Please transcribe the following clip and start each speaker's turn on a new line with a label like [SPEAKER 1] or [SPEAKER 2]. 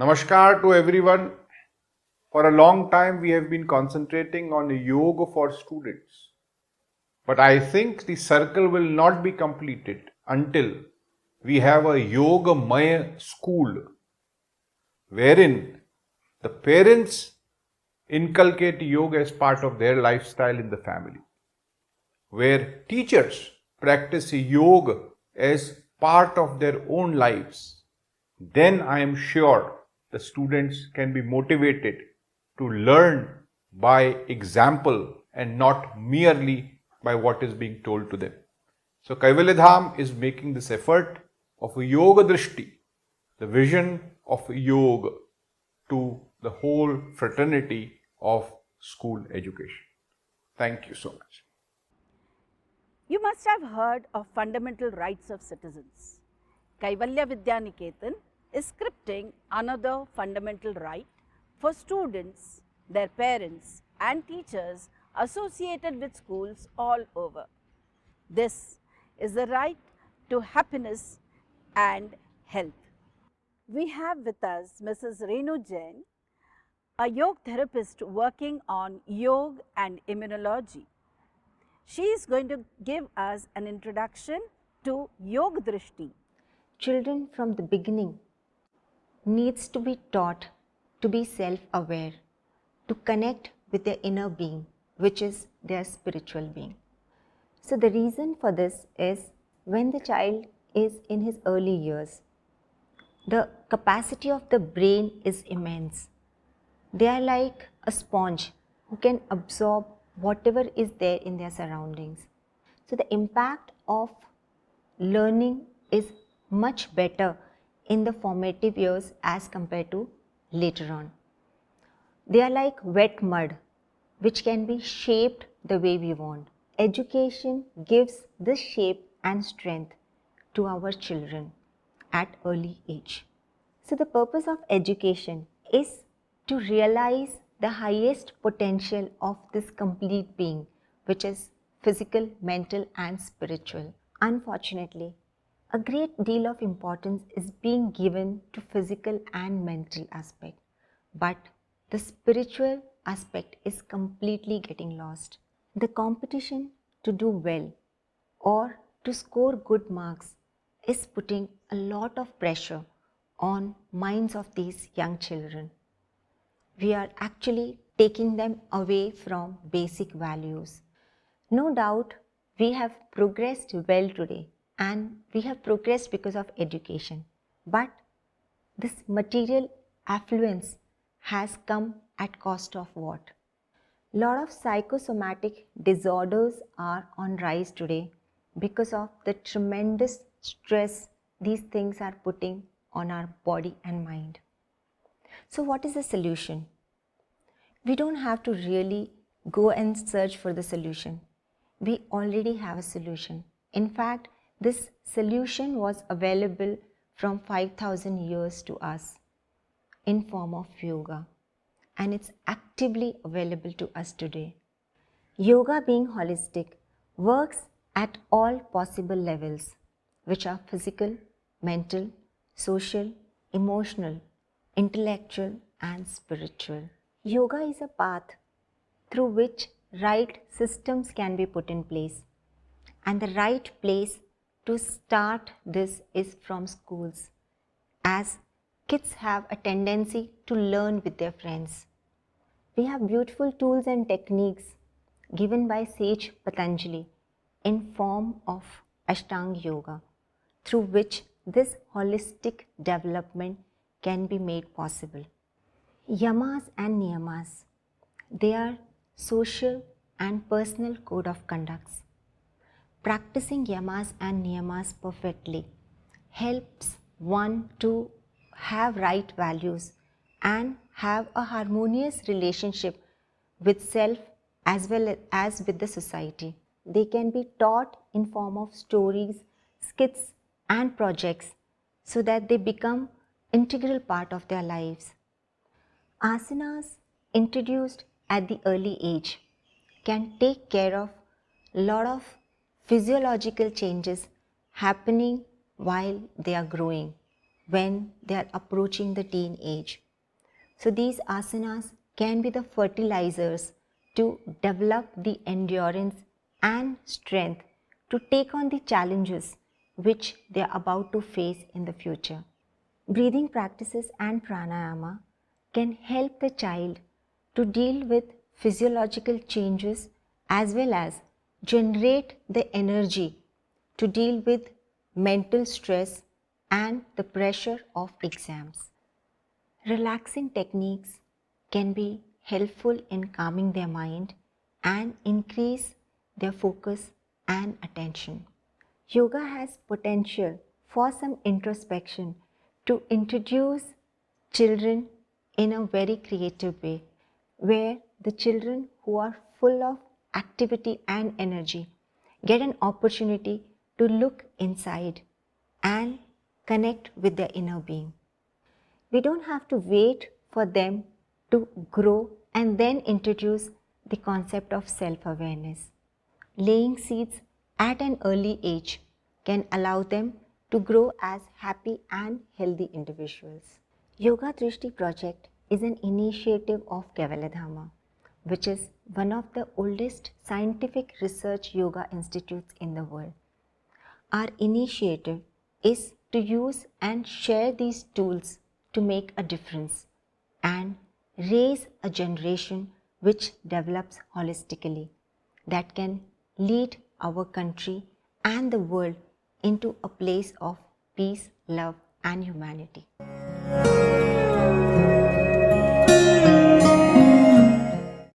[SPEAKER 1] Namaskar to everyone. For a long time, we have been concentrating on yoga for students. But I think the circle will not be completed until we have a yogamaya school wherein the parents inculcate yoga as part of their lifestyle in the family, where teachers practice yoga as part of their own lives. Then I am sure the students can be motivated to learn by example and not merely by what is being told to them. So Kaivalyadhama is making this effort of a yogadrishti, the vision of yoga to the whole fraternity of school education. Thank you so much.
[SPEAKER 2] You must have heard of fundamental rights of citizens. Kaivalya Vidya Niketan is scripting another fundamental right for students, their parents and teachers associated with schools all over. This is the right to happiness and health. We have with us Mrs. Renu Jain, a yoga therapist working on yoga and immunology. She is going to give us an introduction to yogdrishti.
[SPEAKER 3] Children from the beginning needs to be taught to be self-aware, to connect with their inner being, which is their spiritual being. So the reason for this is when the child is in his early years, the capacity of the brain is immense. They are like a sponge who can absorb whatever is there in their surroundings. So the impact of learning is much better in the formative years as compared to later on. They are like wet mud which can be shaped the way we want. Education gives this shape and strength to our children at early age. So the purpose of education is to realize the highest potential of this complete being, which is physical, mental and spiritual. Unfortunately, a great deal of importance is being given to physical and mental aspect, but the spiritual aspect is completely getting lost. The competition to do well or to score good marks is putting a lot of pressure on minds of these young children. We are actually taking them away from basic values. No doubt we have progressed well today and we have progressed because of education. But this material affluence has come at cost of what? Lot of psychosomatic disorders are on rise today because of the tremendous stress these things are putting on our body and mind. So what is the solution? We don't have to really go and search for the solution. We already have a solution. In fact, this solution was available from 5,000 years to us in form of yoga, and it's actively available to us today. Yoga, being holistic, works at all possible levels, which are physical, mental, social, emotional, intellectual and spiritual. Yoga is a path through which right systems can be put in place, and the right place to start this is from schools, as kids have a tendency to learn with their friends. We have beautiful tools and techniques given by sage Patanjali in form of Ashtanga Yoga, through which this holistic development can be made possible. Yamas and Niyamas, they are social and personal code of conducts. Practicing Yamas and Niyamas perfectly helps one to have right values and have a harmonious relationship with self as well as with the society. They can be taught in form of stories, skits and projects so that they become integral part of their lives. Asanas introduced at the early age can take care of a lot of physiological changes happening while they are growing. when they are approaching the teen age. So these asanas can be the fertilizers to develop the endurance and strength to take on the challenges which they are about to face in the future. Breathing practices and pranayama can help the child to deal with physiological changes as well as generate the energy to deal with mental stress and the pressure of exams. Relaxing techniques can be helpful in calming their mind and increase their focus and attention. Yoga has potential for some introspection to introduce children in a very creative way, where the children who are full of activity and energy get an opportunity to look inside and connect with their inner being. We don't have to wait for them to grow and then introduce the concept of self-awareness. Laying seeds at an early age can allow them to grow as happy and healthy individuals. Yoga Drishti project is an initiative of Kaivalyadhama, which is one of the oldest scientific research yoga institutes in the world. Our initiative is to use and share these tools to make a difference and raise a generation which develops holistically, that can lead our country and the world into a place of peace, love, and humanity.